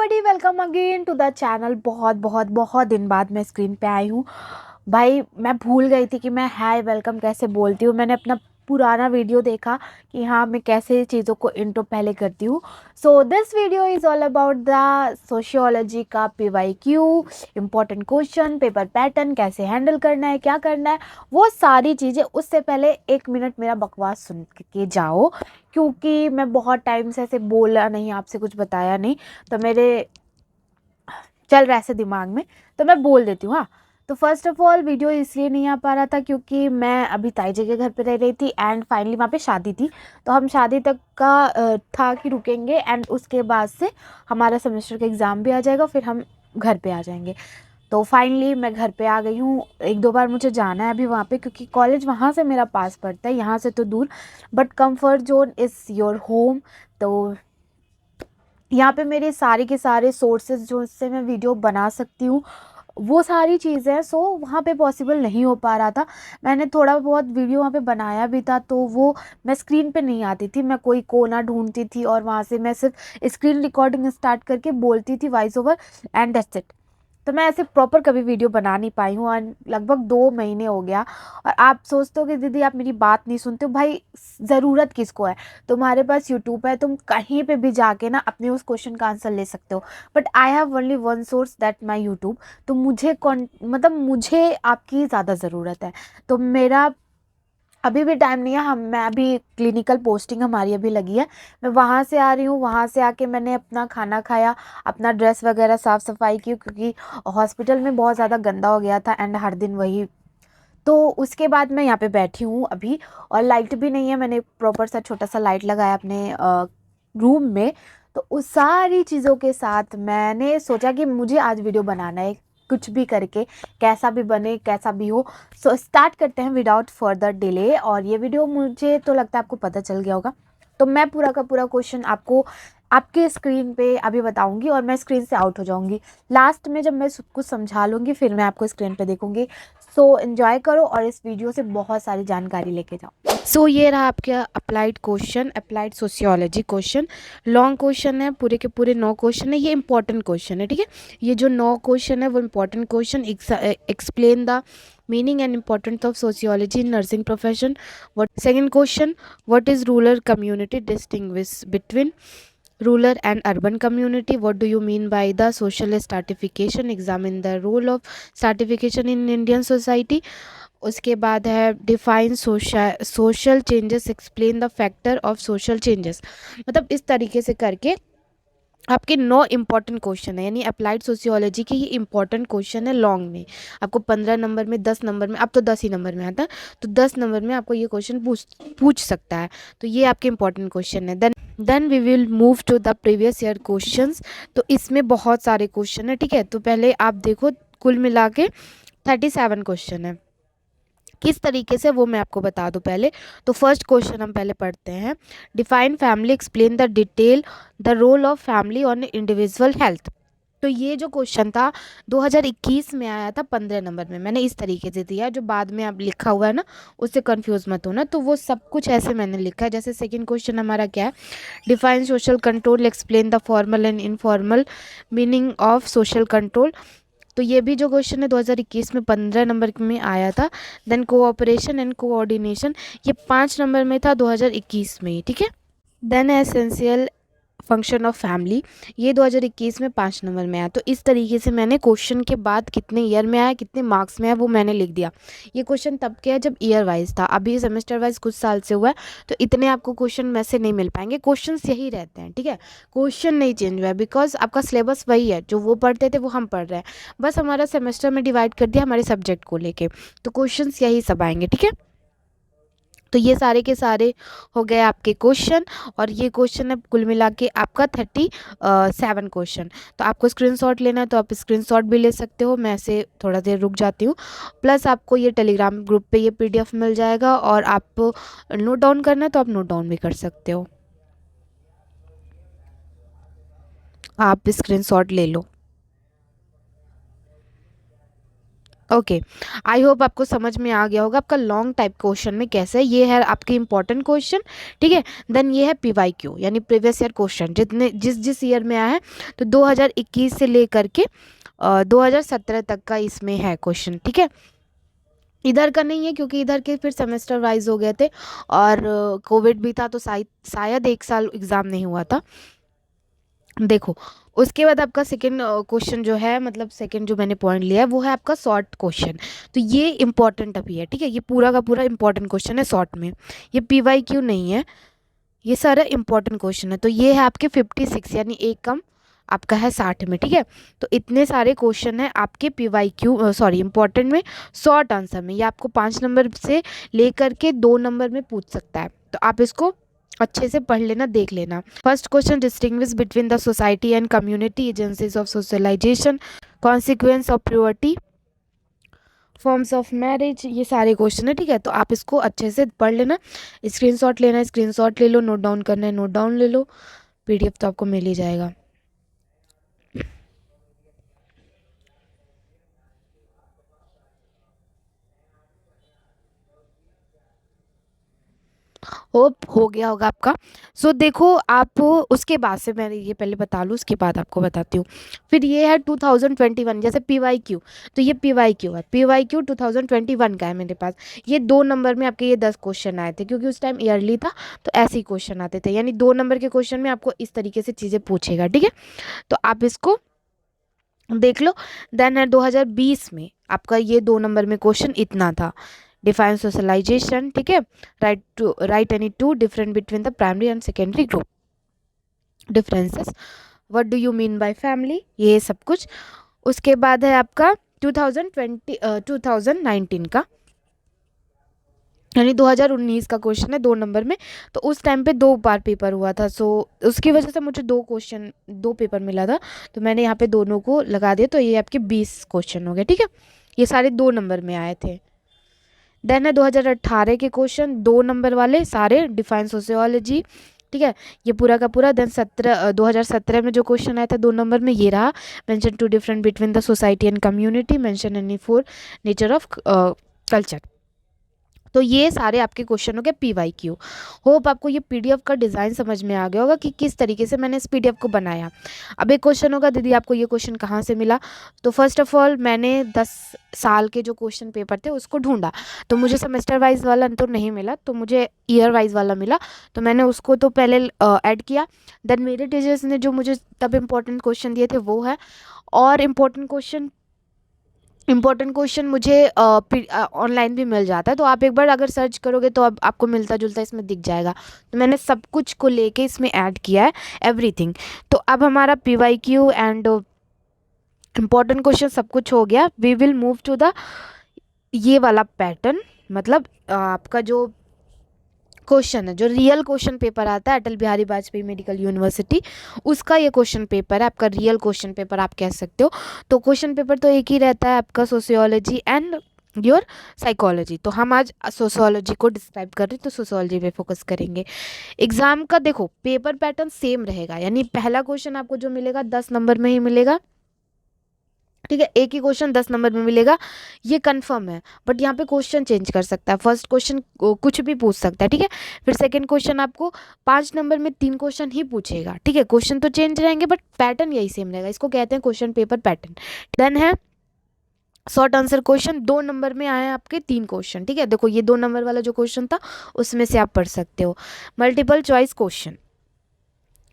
Everybody, welcome again to the channel. बहुत बहुत बहुत दिन बाद मैं स्क्रीन पे आई हूँ। भाई मैं भूल गई थी कि मैं हाय वेलकम कैसे बोलती हूँ। मैंने अपना पुराना वीडियो देखा कि हाँ मैं कैसे चीज़ों को इंट्रो पहले करती हूँ। So this video is all about the sociology का PYQ, important question, paper pattern, कैसे हैंडल करना है, क्या करना है, वो सारी चीज़ें। उससे पहले 1 मिनट मेरा बकवास सुन के जाओ, क्योंकि मैं बहुत टाइम से ऐसे बोला नहीं, आपसे कुछ बताया नहीं, तो मेरे चल रहा है ऐसे दिमाग में, तो मैं बोल देती हूँ। हाँ, तो फर्स्ट ऑफ ऑल वीडियो इसलिए नहीं आ पा रहा था क्योंकि मैं अभी ताई जी के घर पे रह रही थी एंड फाइनली वहाँ पे शादी थी। तो हम शादी तक का था कि रुकेंगे एंड उसके बाद से हमारा सेमेस्टर का एग्ज़ाम भी आ जाएगा, फिर हम घर पे आ जाएंगे। तो फाइनली मैं घर पे आ गई हूँ। एक दो बार मुझे जाना है अभी वहाँ पे, क्योंकि कॉलेज वहाँ से मेरा पास पड़ता है, यहाँ से तो दूर, but comfort zone is your home. तो यहाँ पे मेरे सारे के सारे सोर्सेज जो इससे मैं वीडियो बना सकती हूँ वो सारी चीज़ें हैं। सो वहाँ पे पॉसिबल नहीं हो पा रहा था। मैंने थोड़ा बहुत वीडियो वहाँ पे बनाया भी था, तो वो मैं स्क्रीन पे नहीं आती थी, मैं कोई कोना ढूंढती थी और वहाँ से मैं सिर्फ स्क्रीन रिकॉर्डिंग स्टार्ट करके बोलती थी voice over and that's it. तो मैं ऐसे प्रॉपर कभी वीडियो बना नहीं पाई हूँ और लगभग 2 महीने हो गया। और आप सोचते हो कि दीदी आप मेरी बात नहीं सुनते हो। भाई ज़रूरत किसको है? तुम्हारे पास यूट्यूब है, तुम कहीं पे भी जाके ना अपने उस क्वेश्चन का आंसर ले सकते हो। But I have only one source, that my YouTube. तो मुझे मतलब मुझे आपकी ज़्यादा ज़रूरत है। तो मेरा अभी भी टाइम नहीं है। हम मैं अभी क्लिनिकल पोस्टिंग हमारी अभी लगी है, मैं वहाँ से आ रही हूँ। वहाँ से आके मैंने अपना खाना खाया, अपना ड्रेस वगैरह साफ़ सफाई की, क्योंकि हॉस्पिटल में बहुत ज़्यादा गंदा हो गया था एंड हर दिन वही। तो उसके बाद मैं यहाँ पे बैठी हूँ अभी, और लाइट भी नहीं है। मैंने प्रॉपर सा छोटा सा लाइट लगाया अपने रूम में। तो उस सारी चीज़ों के साथ मैंने सोचा कि मुझे आज वीडियो बनाना है, कुछ भी करके, कैसा भी बने कैसा भी हो। सो स्टार्ट करते हैं विदाउट फर्दर डिले। और ये वीडियो मुझे तो लगता है आपको पता चल गया होगा। तो मैं पूरा का पूरा क्वेश्चन आपको आपके स्क्रीन पे अभी बताऊंगी और मैं स्क्रीन से आउट हो जाऊंगी। लास्ट में जब मैं सब कुछ समझा लूँगी फिर मैं आपको स्क्रीन पे देखूंगी। सो एंजॉय करो और इस वीडियो से बहुत सारी जानकारी लेके जाओ। सो ये रहा आपका applied question, applied sociology question. Long question है, पूरे के पूरे 9 क्वेश्चन है। ये इंपॉर्टेंट क्वेश्चन है, ठीक है। ये जो 9 क्वेश्चन है वो important question. Explain the meaning and importance of sociology in nursing profession. What second question, what is rural community, distinguish between rural and urban community. What do you mean by the social stratification? Examine the role of stratification in Indian society. उसके बाद है define social changes, explain the factor of social changes. मतलब इस तरीके से करके आपके 9 important question है, यानी अप्लाइड सोशियोलॉजी के ही इंपॉर्टेंट क्वेश्चन है लॉन्ग में। आपको 15 नंबर में, 10 नंबर में, अब तो 10 ही नंबर में आता है, तो 10 नंबर में आपको ये क्वेश्चन पूछ सकता है। तो ये आपके इंपॉर्टेंट क्वेश्चन है। Then we will move to the previous year questions. तो इसमें बहुत सारे क्वेश्चन है, ठीक है। तो पहले आप देखो, कुल मिला के 37 क्वेश्चन है। किस तरीके से वो मैं आपको बता दूं पहले। तो फर्स्ट क्वेश्चन हम पहले पढ़ते हैं। Define family, explain the detail the role of family on individual health. तो ये जो क्वेश्चन था 2021 में आया था 15 नंबर में। मैंने इस तरीके से दिया, जो बाद में अब लिखा हुआ है ना उससे कंफ्यूज मत होना। तो वो सब कुछ ऐसे मैंने लिखा है। जैसे सेकंड क्वेश्चन हमारा क्या है, define social control, explain the formal and informal meaning of social control. तो ये भी जो क्वेश्चन है 2021 में 15 नंबर में आया था। देन कोऑपरेशन एंड कोऑर्डिनेशन, ये 5 नंबर में था 2021 में, ठीक है। Then essential function of family, ये 2021 में 5 नंबर में आया। तो इस तरीके से मैंने क्वेश्चन के बाद कितने ईयर में आया, कितने मार्क्स में आया, वो मैंने लिख दिया। ये क्वेश्चन तब के है जब ईयर वाइज था, अभी सेमेस्टर वाइज कुछ साल से हुआ है, तो इतने आपको क्वेश्चन में से नहीं मिल पाएंगे। क्वेश्चंस यही रहते हैं, ठीक है। क्वेश्चन नहीं चेंज हुआ है, बिकॉज आपका सिलेबस वही है, जो वो पढ़ते थे वो हम पढ़ रहे हैं। बस हमारा सेमेस्टर में डिवाइड कर दिया हमारे सब्जेक्ट को लेके, तो क्वेश्चन यही सब आएंगे, ठीक है। तो ये सारे के सारे हो गए आपके क्वेश्चन। और ये क्वेश्चन है कुल मिला के आपका 37 क्वेश्चन। तो आपको स्क्रीनशॉट लेना है तो आप स्क्रीनशॉट भी ले सकते हो। मैं ऐसे थोड़ा देर रुक जाती हूँ। प्लस आपको ये टेलीग्राम ग्रुप पे ये PDF मिल जाएगा, और आप नोट डाउन करना है तो आप नोट डाउन भी कर सकते हो। आप स्क्रीनशॉट ले लो। ओके, आई होप आपको समझ में आ गया होगा आपका लॉन्ग टाइप क्वेश्चन में कैसे है। ये है आपके इंपॉर्टेंट क्वेश्चन, ठीक है। देन ये है PYQ यानी प्रीवियस ईयर क्वेश्चन, जितने जिस जिस ईयर में आया है। तो 2021 से लेकर के 2017 तक का इसमें है क्वेश्चन, ठीक है। इधर का नहीं है क्योंकि इधर के फिर सेमेस्टर वाइज हो गए थे और कोविड भी था, तो शायद एक साल एग्ज़ाम नहीं हुआ था। देखो, उसके बाद आपका सेकंड क्वेश्चन जो है, मतलब सेकंड जो मैंने पॉइंट लिया है वो है आपका शॉर्ट क्वेश्चन। तो ये इंपॉर्टेंट अभी है, ठीक है। ये पूरा का पूरा इंपॉर्टेंट क्वेश्चन है शॉर्ट में, ये PYQ नहीं है, ये सारा इंपॉर्टेंट क्वेश्चन है। तो ये है आपके 56 यानी एक कम आपका है 60 में, ठीक है। तो इतने सारे क्वेश्चन है आपके PYQ सॉरी इंपॉर्टेंट में, शॉर्ट आंसर में। ये आपको 5 नंबर से लेकर के 2 नंबर में पूछ सकता है, तो आप इसको अच्छे से पढ़ लेना, देख लेना। First question, distinguish between the society and community agencies of socialisation, consequence of purity, forms of marriage, ये सारे क्वेश्चन है, ठीक है। तो आप इसको अच्छे से पढ़ लेना, स्क्रीनशॉट लेना है, स्क्रीनशॉट ले लो, नोट डाउन करना है, नोट डाउन ले लो, PDF तो आपको मिल ही जाएगा। होप हो गया होगा आपका। सो देखो, आप उसके बाद से मैं ये पहले बता लूँ, उसके बाद आपको बताती हूँ। फिर ये है 2021, जैसे PYQ, तो ये PYQ है, PYQ 2021 का है मेरे पास। ये 2 नंबर में आपके ये 10 क्वेश्चन आए थे, क्योंकि उस टाइम ईयरली था, तो ऐसे ही क्वेश्चन आते थे, यानी 2 नंबर के क्वेश्चन में आपको इस तरीके से चीज़ें पूछेगा, ठीक है। तो आप इसको देख लो। देन है 2020 में आपका ये 2 नंबर में क्वेश्चन इतना था, डिफाइन सोशलाइजेशन, ठीक है। Right any two different between the primary and secondary group differences, what do you mean by family, ये सब कुछ। उसके बाद है आपका 2019 का, यानी 2019 का क्वेश्चन है 2 नंबर में। तो उस टाइम पे 2 बार पेपर हुआ था, सो उसकी वजह से मुझे 2 पेपर मिला था, तो मैंने यहाँ पे दोनों को लगा दिया, तो ये आपके 20 क्वेश्चन हो गए, ठीक है। ये सारे 2 नंबर में आए थे। देन है 2018 के क्वेश्चन, 2 नंबर वाले सारे, डिफाइन सोशियोलॉजी, ठीक है। ये पूरा का पूरा। देन 2017 में जो क्वेश्चन आया था 2 नंबर में, ये रहा, mention two different between the society and community, mention any four nature of culture. तो ये सारे आपके क्वेश्चन हो गए PYQ। होप आपको ये PDF का डिज़ाइन समझ में आ गया होगा कि किस तरीके से मैंने इस PDF को बनाया। अब एक क्वेश्चन होगा, दीदी आपको ये क्वेश्चन कहाँ से मिला। तो फर्स्ट ऑफ ऑल मैंने 10 साल के जो क्वेश्चन पेपर थे उसको ढूंढा, तो मुझे सेमेस्टर वाइज वाला तो नहीं मिला, तो मुझे ईयर वाइज वाला मिला, तो मैंने उसको तो पहले ऐड किया। देन मेरे टीचर्स ने जो मुझे तब इम्पोर्टेंट क्वेश्चन दिए थे वो है, और इम्पोर्टेंट क्वेश्चन मुझे ऑनलाइन भी मिल जाता है, तो आप एक बार अगर सर्च करोगे तो अब आपको मिलता जुलता इसमें दिख जाएगा। तो मैंने सब कुछ को लेके इसमें ऐड किया है, एवरीथिंग। तो अब हमारा PYQ एंड इम्पोर्टेंट क्वेश्चन सब कुछ हो गया। We will move to the ये वाला पैटर्न, मतलब आपका जो क्वेश्चन है, जो रियल क्वेश्चन पेपर आता है अटल बिहारी वाजपेयी मेडिकल यूनिवर्सिटी, उसका ये क्वेश्चन पेपर है, आपका रियल क्वेश्चन पेपर आप कह सकते हो। तो क्वेश्चन पेपर तो एक ही रहता है आपका, सोशियोलॉजी एंड योर साइकोलॉजी। तो हम आज सोशियोलॉजी को डिस्क्राइब कर रहे हैं, तो सोशियोलॉजी पे फोकस करेंगे। एग्जाम का देखो पेपर पैटर्न सेम रहेगा, यानी पहला क्वेश्चन आपको जो मिलेगा 10 नंबर में ही मिलेगा, ठीक है। एक ही क्वेश्चन 10 नंबर में मिलेगा, ये कंफर्म है। बट यहाँ पे क्वेश्चन चेंज कर सकता है, फर्स्ट क्वेश्चन कुछ भी पूछ सकता है, ठीक है। फिर सेकंड क्वेश्चन आपको 5 नंबर में 3 क्वेश्चन ही पूछेगा, ठीक है। क्वेश्चन तो चेंज रहेंगे बट पैटर्न यही सेम रहेगा, इसको कहते हैं क्वेश्चन पेपर पैटर्न। देन है शॉर्ट आंसर क्वेश्चन, 2 नंबर में आए हैं आपके 3 क्वेश्चन, ठीक है। देखो ये 2 नंबर वाला जो क्वेश्चन था उसमें से आप पढ़ सकते हो। मल्टीपल चॉइस क्वेश्चन,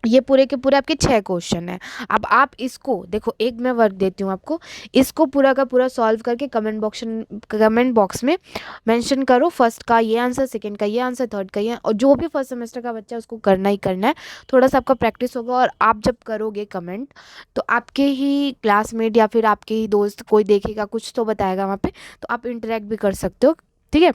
ये पूरे के पूरे आपके 6 क्वेश्चन हैं। अब आप इसको देखो, एक मैं वर्क देती हूँ आपको, इसको पूरा का पूरा सॉल्व करके कमेंट बॉक्स में मेंशन करो, फर्स्ट का ये आंसर, सेकंड का ये आंसर, थर्ड का ये, और जो भी फर्स्ट सेमेस्टर का बच्चा है उसको करना ही करना है। थोड़ा सा आपका प्रैक्टिस होगा, और आप जब करोगे कमेंट तो आपके ही क्लासमेट या फिर आपके ही दोस्त कोई देखेगा, कुछ तो बताएगा वहाँ पे, तो आप इंटरेक्ट भी कर सकते हो, ठीक है।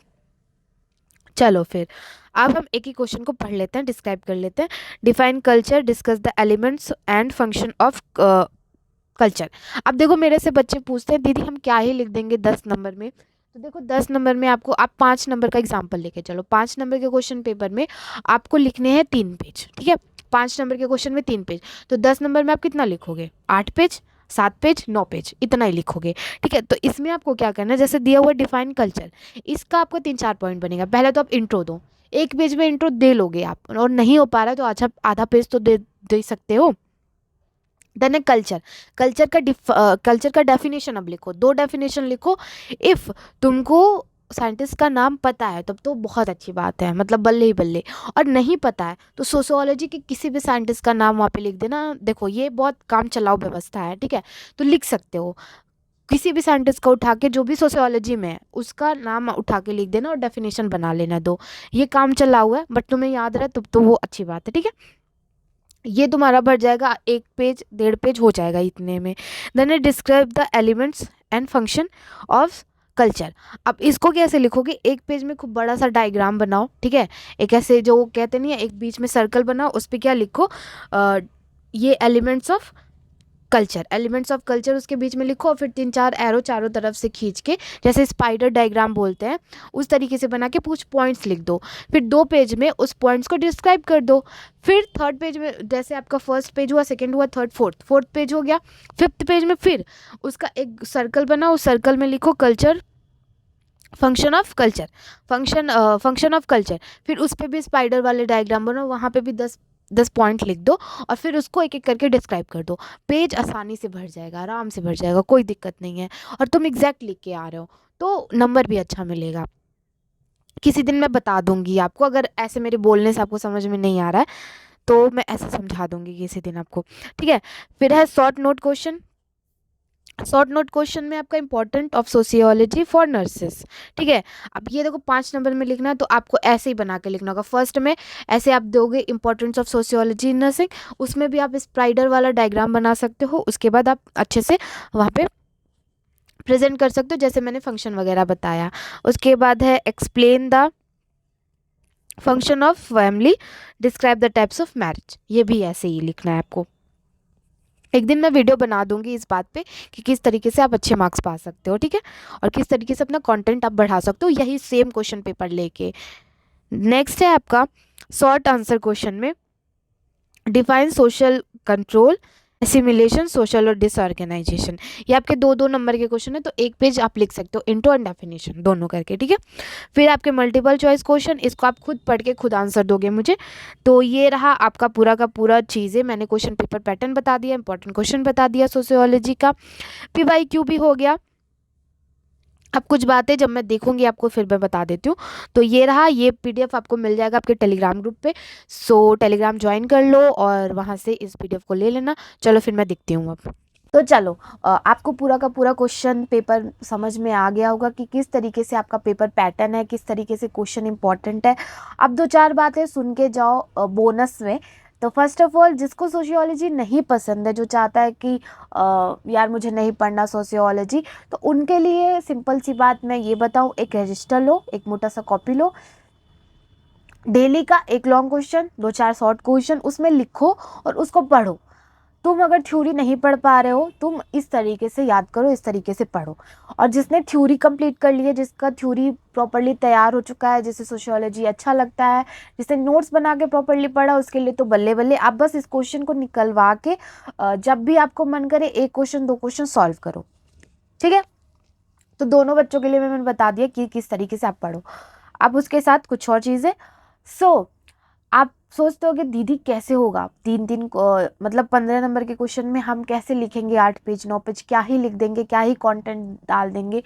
चलो फिर अब हम एक ही क्वेश्चन को पढ़ लेते हैं, डिस्क्राइब कर लेते हैं। Define culture, discuss the elements and function of culture. अब देखो मेरे से बच्चे पूछते हैं दीदी हम क्या ही लिख देंगे 10 नंबर में। तो देखो 10 नंबर में आपको, आप 5 नंबर का एग्जाम्पल लेके चलो, 5 नंबर के क्वेश्चन पेपर में आपको लिखने हैं 3 पेज, ठीक है। 5 नंबर के क्वेश्चन में 3 पेज, तो 10 नंबर में आप कितना लिखोगे, 8 पेज। 7 पेज 9 पेज इतना ही लिखोगे, ठीक है। तो इसमें आपको क्या करना है, जैसे दिया हुआ डिफाइन कल्चर, इसका आपको 3-4 पॉइंट बनेगा। पहले तो आप इंट्रो दो, एक पेज में इंट्रो दे लोगे आप, और नहीं हो पा रहा है तो अच्छा आधा पेज तो दे दे सकते हो। देन है कल्चर, कल्चर का डेफिनेशन अब लिखो, 2 डेफिनेशन लिखो। इफ़ तुमको साइंटिस्ट का नाम पता है तब तो बहुत अच्छी बात है, मतलब बल्ले ही बल्ले। और नहीं पता है तो सोशियोलॉजी के किसी भी साइंटिस्ट का नाम वहाँ पे लिख देना। देखो ये बहुत काम चलाऊ व्यवस्था है, ठीक है, तो लिख सकते हो किसी भी साइंटिस्ट का उठा के, जो भी सोशियोलॉजी में है उसका नाम उठा के लिख देना और डेफिनेशन बना लेना 2। ये काम चलाऊ है, बट तुम्हें याद रहे तब तो वो अच्छी बात है, ठीक है। ये तुम्हारा भर जाएगा, 1 पेज 1.5 पेज हो जाएगा इतने में। Then describe the elements and function of culture. अब इसको कैसे लिखोगे, 1 पेज में खूब बड़ा सा डायग्राम बनाओ, ठीक है, एक ऐसे जो कहते नहीं है एक बीच में सर्कल बनाओ, उस पर क्या लिखो, ये elements of culture, elements of culture उसके बीच में लिखो, और फिर 3-4 एरो चारों तरफ से खींच के, जैसे स्पाइडर डायग्राम बोलते हैं उस तरीके से बना के कुछ पॉइंट्स लिख दो। फिर 2 पेज में उस पॉइंट्स को डिस्क्राइब कर दो। फिर 3rd पेज में, जैसे आपका फर्स्ट पेज हुआ, सेकंड हुआ, थर्ड फोर्थ पेज हो गया, 5th पेज में फिर उसका एक सर्कल बनाओ, उस सर्कल में लिखो culture, function of culture, function of culture. फिर उस पर भी स्पाइडर वाले डायग्राम बनाओ, वहाँ पे भी 10 पॉइंट लिख दो, और फिर उसको एक एक करके डिस्क्राइब कर दो। पेज आसानी से भर जाएगा, आराम से भर जाएगा, कोई दिक्कत नहीं है। और तुम एग्जैक्ट लिख के आ रहे हो तो नंबर भी अच्छा मिलेगा। किसी दिन मैं बता दूंगी आपको, अगर ऐसे मेरे बोलने से आपको समझ में नहीं आ रहा है तो मैं ऐसे समझा दूंगी किसी दिन आपको, ठीक है। फिर है short note question. Short note question में आपका important of sociology for nurses, ठीक है। अब ये देखो 5 नंबर में लिखना है तो आपको ऐसे ही बना के लिखना होगा। फर्स्ट में ऐसे आप दोगे importance of sociology in nursing, उसमें भी आप स्पाइडर वाला डायग्राम बना सकते हो, उसके बाद आप अच्छे से वहाँ पे प्रेजेंट कर सकते हो जैसे मैंने फंक्शन वगैरह बताया। उसके बाद है explain the function of family, describe the types of marriage, ये भी ऐसे ही लिखना है आपको। एक दिन मैं वीडियो बना दूंगी इस बात पे कि किस तरीके से आप अच्छे मार्क्स पा सकते हो, ठीक है, और किस तरीके से अपना कंटेंट आप बढ़ा सकते हो यही सेम क्वेश्चन पेपर लेके। नेक्स्ट है आपका शॉर्ट आंसर क्वेश्चन में define social control, assimilation, social और डिसऑर्गेनाइजेशन। ये आपके 2-2 नंबर के क्वेश्चन है, तो 1 पेज आप लिख सकते हो, इंट्रो एंड डेफिनेशन दोनों करके, ठीक है। फिर आपके मल्टीपल चॉइस क्वेश्चन, इसको आप खुद पढ़ के खुद आंसर दोगे मुझे। तो ये रहा आपका पूरा का पूरा चीज़ें, मैंने क्वेश्चन पेपर पैटर्न बता दिया, इंपॉर्टेंट क्वेश्चन बता दिया सोशियोलॉजी का, PYQ भी हो गया। अब कुछ बातें जब मैं देखूंगी आपको फिर मैं बता देती हूँ। तो ये रहा, ये PDF आपको मिल जाएगा आपके टेलीग्राम ग्रुप पे, सो टेलीग्राम ज्वाइन कर लो और वहाँ से इस PDF को ले लेना। चलो फिर मैं दिखती हूँ अब। तो चलो आपको पूरा का पूरा क्वेश्चन पेपर समझ में आ गया होगा कि किस तरीके से आपका पेपर पैटर्न है, किस तरीके से क्वेश्चन इंपॉर्टेंट है। अब 2-4 बातें सुन के जाओ बोनस में। तो फर्स्ट ऑफ ऑल, जिसको सोशियोलॉजी नहीं पसंद है, जो चाहता है कि यार मुझे नहीं पढ़ना सोशियोलॉजी, तो उनके लिए सिंपल सी बात मैं ये बताऊँ, एक रजिस्टर लो, एक मोटा सा कॉपी लो, डेली का एक लॉन्ग क्वेश्चन, 2-4 शॉर्ट क्वेश्चन उसमें लिखो और उसको पढ़ो। तुम अगर थ्योरी नहीं पढ़ पा रहे हो, तुम इस तरीके से याद करो, इस तरीके से पढ़ो। और जिसने थ्योरी कंप्लीट कर ली है, जिसका थ्योरी प्रॉपर्ली तैयार हो चुका है, जिसे सोशियोलॉजी अच्छा लगता है, जिसने नोट्स बना के प्रॉपर्ली पढ़ा, उसके लिए तो बल्ले बल्ले। आप बस इस क्वेश्चन को निकलवा के जब भी आपको मन करे 1 क्वेश्चन 2 क्वेश्चन सॉल्व करो, ठीक है। तो दोनों बच्चों के लिए मैंने बता दिया कि किस तरीके से आप पढ़ो। अब उसके साथ कुछ और चीज़ें। आप सोचते हो कि दीदी कैसे होगा 3-3 मतलब 15 नंबर के क्वेश्चन में हम कैसे लिखेंगे, 8 पेज 9 पेज क्या ही लिख देंगे, क्या ही कंटेंट डाल देंगे।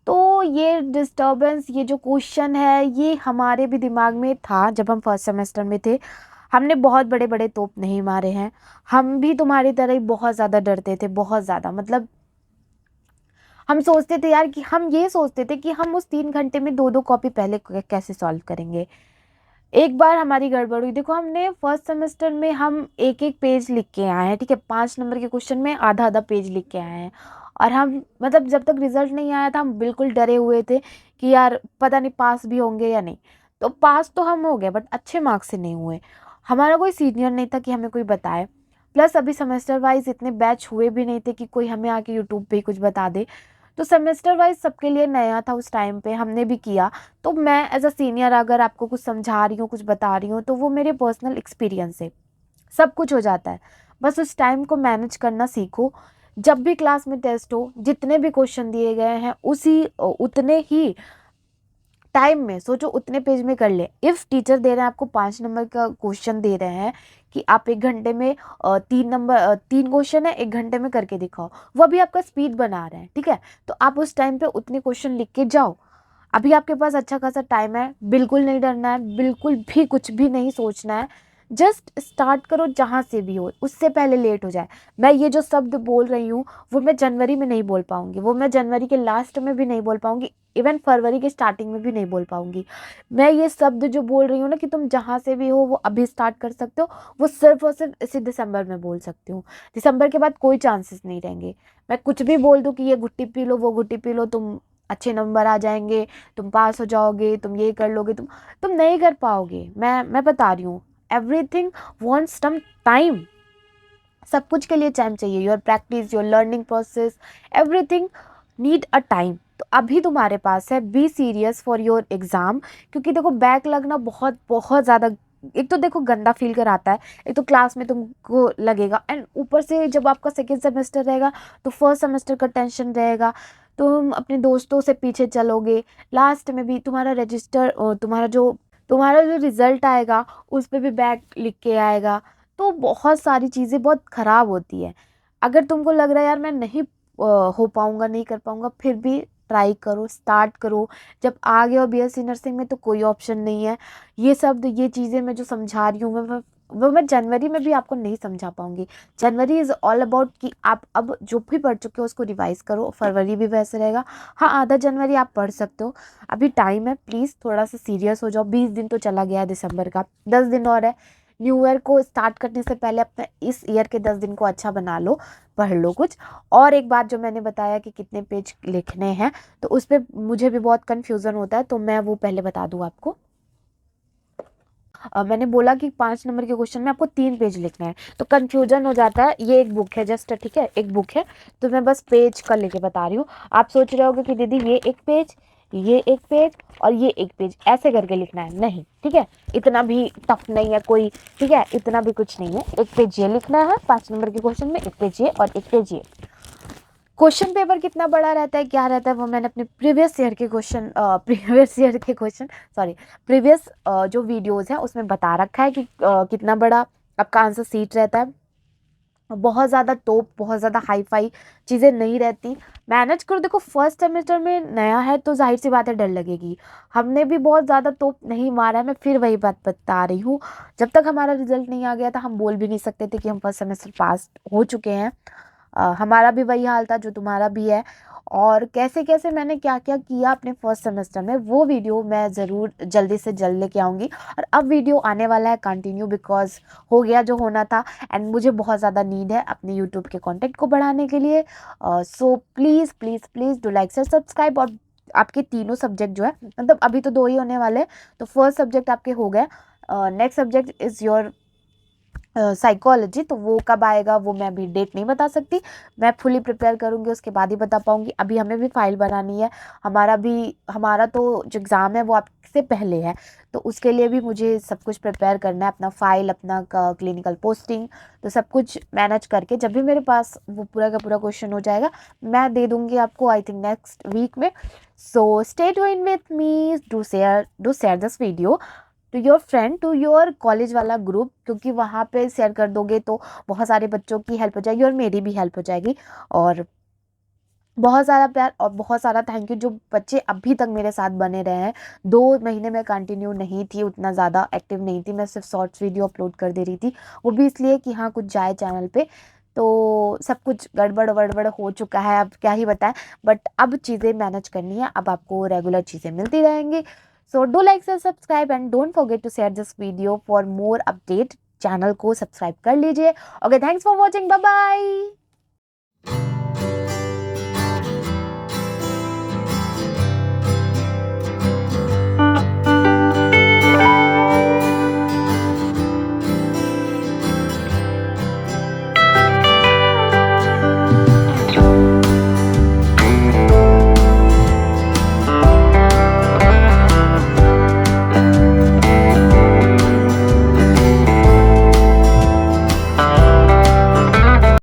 तो ये डिस्टर्बेंस, ये जो क्वेश्चन है, ये हमारे भी दिमाग में था जब हम फर्स्ट सेमेस्टर में थे। हमने बहुत बड़े बड़े तोप नहीं मारे हैं, हम भी तुम्हारी तरह ही बहुत ज़्यादा डरते थे, बहुत ज़्यादा। मतलब हम सोचते थे यार कि हम ये सोचते थे कि हम उस 3 घंटे में 2-2 कॉपी पहले कैसे सॉल्व करेंगे। एक बार हमारी गड़बड़ हुई, देखो हमने फर्स्ट सेमेस्टर में हम एक एक पेज लिख के आए हैं, ठीक है, 5 नंबर के क्वेश्चन में आधा आधा पेज लिख के आए हैं। और हम मतलब जब तक रिजल्ट नहीं आया था हम बिल्कुल डरे हुए थे कि यार पता नहीं पास भी होंगे या नहीं। तो पास तो हम हो गए बट अच्छे मार्क्स से नहीं हुए। हमारा कोई सीनियर नहीं था कि हमें कोई बताए, प्लस अभी सेमेस्टर वाइज इतने बैच हुए भी नहीं थे कि कोई हमें आके यूट्यूब पे ही कुछ बता दे। तो सेमेस्टर वाइज सबके लिए नया था उस टाइम पे, हमने भी किया। तो मैं एज अ सीनियर अगर आपको कुछ समझा रही हूँ, कुछ बता रही हूँ, तो वो मेरे पर्सनल एक्सपीरियंस है, सब कुछ हो जाता है। बस उस टाइम को मैनेज करना सीखो। जब भी क्लास में टेस्ट हो, जितने भी क्वेश्चन दिए गए हैं उतने ही टाइम में सोचो, उतने पेज में कर ले। इफ़ टीचर दे रहे हैं आपको 5 नंबर का क्वेश्चन दे रहे हैं कि आप 1 घंटे में 3 क्वेश्चन है 1 घंटे में करके दिखाओ, वो भी आपका स्पीड बना रहे हैं, ठीक है, तो आप उस टाइम पे उतने क्वेश्चन लिख के जाओ। अभी आपके पास अच्छा खासा टाइम है, बिल्कुल नहीं डरना है, बिल्कुल भी कुछ भी नहीं सोचना है। जस्ट स्टार्ट करो जहाँ से भी हो, उससे पहले लेट हो जाए। मैं ये जो शब्द बोल रही हूँ वो मैं जनवरी में नहीं बोल पाऊंगी, वो मैं जनवरी के लास्ट में भी नहीं बोल पाऊंगी, इवन फरवरी के स्टार्टिंग में भी नहीं बोल पाऊंगी। मैं ये शब्द जो बोल रही हूँ ना कि तुम जहाँ से भी हो वो अभी स्टार्ट कर सकते हो, वो सिर्फ और सिर्फ इसी दिसंबर में बोल सकती हूँ। दिसंबर के बाद कोई चांसेस नहीं रहेंगे। मैं कुछ भी बोल दूँ कि ये घुट्टी पी लो, वो घुट्टी पी लो, तुम अच्छे नंबर आ जाएंगे, तुम पास हो जाओगे, तुम ये कर लोगे, तुम नहीं कर पाओगे। मैं बता रही हूँ, एवरीथिंग वांट्स सम टाइम। सब कुछ के लिए टाइम चाहिए। Your practice, your learning process, everything need a time. तो अभी तुम्हारे पास है, be serious for your exam. क्योंकि देखो बैक लगना बहुत बहुत ज़्यादा, एक तो देखो गंदा फील कराता है, एक तो क्लास में तुमको लगेगा, एंड ऊपर से जब आपका सेकेंड सेमेस्टर रहेगा तो फर्स्ट सेमेस्टर का टेंशन रहेगा। तुम अपने दोस्तों से पीछे चलोगे, लास्ट में भी तुम्हारा जो रिजल्ट आएगा उस पे भी बैक लिख के आएगा। तो बहुत सारी चीज़ें बहुत ख़राब होती है। अगर तुमको लग रहा है यार मैं नहीं हो पाऊँगा, नहीं कर पाऊँगा, फिर भी ट्राई करो, स्टार्ट करो। जब आ गए हो बीएससी नर्सिंग में तो कोई ऑप्शन नहीं है। ये चीज़ें मैं जो समझा रही हूँ वो मैं जनवरी में भी आपको नहीं समझा पाऊँगी। जनवरी इज़ ऑल अबाउट कि आप अब जो भी पढ़ चुके हो उसको रिवाइज़ करो। फरवरी भी वैसे रहेगा। हाँ, आधा जनवरी आप पढ़ सकते हो, अभी टाइम है, प्लीज़ थोड़ा सा सीरियस हो जाओ। 20 दिन तो चला गया है दिसंबर का, 10 दिन और है। न्यू ईयर को स्टार्ट करने से पहले अपना इस ईयर के 10 दिन को अच्छा बना लो, पढ़ लो कुछ। और एक बात जो मैंने बताया कि कितने पेज लिखने हैं, तो उस पर मुझे भी बहुत कन्फ्यूज़न होता है, तो मैं वो पहले बता दूँ आपको। मैंने बोला कि 5 नंबर के क्वेश्चन में आपको 3 पेज लिखना है, तो कन्फ्यूजन हो जाता है। ये एक बुक है जस्ट, ठीक है, एक बुक है, तो मैं बस पेज का लेके बता रही हूँ। आप सोच रहे होगे कि दीदी ये एक पेज, ये एक पेज और ये एक पेज ऐसे करके लिखना है, नहीं, ठीक है, इतना भी टफ नहीं है कोई, ठीक है, इतना भी कुछ नहीं है। एक पेज ये लिखना है 5 नंबर के क्वेश्चन में, एक पेज ये और एक पेज ये। क्वेश्चन पेपर कितना बड़ा रहता है, क्या रहता है, वो मैंने अपने प्रीवियस जो वीडियोस हैं उसमें बता रखा है कि कितना बड़ा आपका आंसर सीट रहता है। बहुत ज़्यादा तोप, बहुत ज़्यादा हाई फाई चीज़ें नहीं रहती। मैनेज करो। देखो फर्स्ट सेमेस्टर में नया है तो जाहिर सी बात है डर लगेगी। हमने भी बहुत ज़्यादा तोप नहीं मारा है, मैं फिर वही बात बता रही हूँ। जब तक हमारा रिजल्ट नहीं आ गया था हम बोल भी नहीं सकते थे कि हम फर्स्ट सेमेस्टर पास हो चुके हैं। हमारा भी वही हाल था जो तुम्हारा भी है। और कैसे कैसे मैंने क्या क्या किया अपने फर्स्ट सेमेस्टर में, वो वीडियो मैं ज़रूर जल्दी से जल्द लेके आऊँगी। और अब वीडियो आने वाला है कंटिन्यू, बिकॉज हो गया जो होना था, एंड मुझे बहुत ज़्यादा नीड है अपने यूट्यूब के कंटेंट को बढ़ाने के लिए। So please please please do like share subscribe. और आपके तीनों सब्जेक्ट जो है, मतलब अभी तो 2 ही होने वाले हैं, तो फर्स्ट सब्जेक्ट आपके हो गए। Next subject is your psychology, तो वो कब आएगा वो मैं अभी डेट नहीं बता सकती। मैं फुली प्रिपेयर करूँगी उसके बाद ही बता पाऊँगी। अभी हमें भी फाइल बनानी है। हमारा तो जो एग्ज़ाम है वो आपसे पहले है, तो उसके लिए भी मुझे सब कुछ प्रिपेयर करना है, अपना फाइल, अपना क्लिनिकल पोस्टिंग, तो सब कुछ मैनेज करके जब भी मेरे पास वो पूरा का पूरा क्वेश्चन हो जाएगा मैं दे दूँगी आपको, आई थिंक नेक्स्ट वीक में। So stay tuned with me, do share this video to your friend, to your college वाला ग्रुप, क्योंकि वहाँ पे शेयर कर दोगे तो बहुत सारे बच्चों की हेल्प हो जाएगी और मेरी भी हेल्प हो जाएगी। और बहुत सारा प्यार और बहुत सारा थैंक यू जो बच्चे अभी तक मेरे साथ बने रहे हैं। 2 महीने में कंटिन्यू नहीं थी, उतना ज़्यादा एक्टिव नहीं थी, मैं सिर्फ शॉर्ट्स वीडियो अपलोड कर दे रही थी, वो भी इसलिए कि हाँ कुछ जाए चैनल पे। तो सब कुछ गड़बड़ वड़बड़ हो चुका है, अब क्या ही बताएं। बट अब चीज़ें मैनेज करनी है, अब आपको रेगुलर चीज़ें मिलती रहेंगी। सो डू लाइक से subscribe and don't forget to share this video for more update. Channel को सब्सक्राइब कर लीजिए। Okay, thanks for watching, bye bye.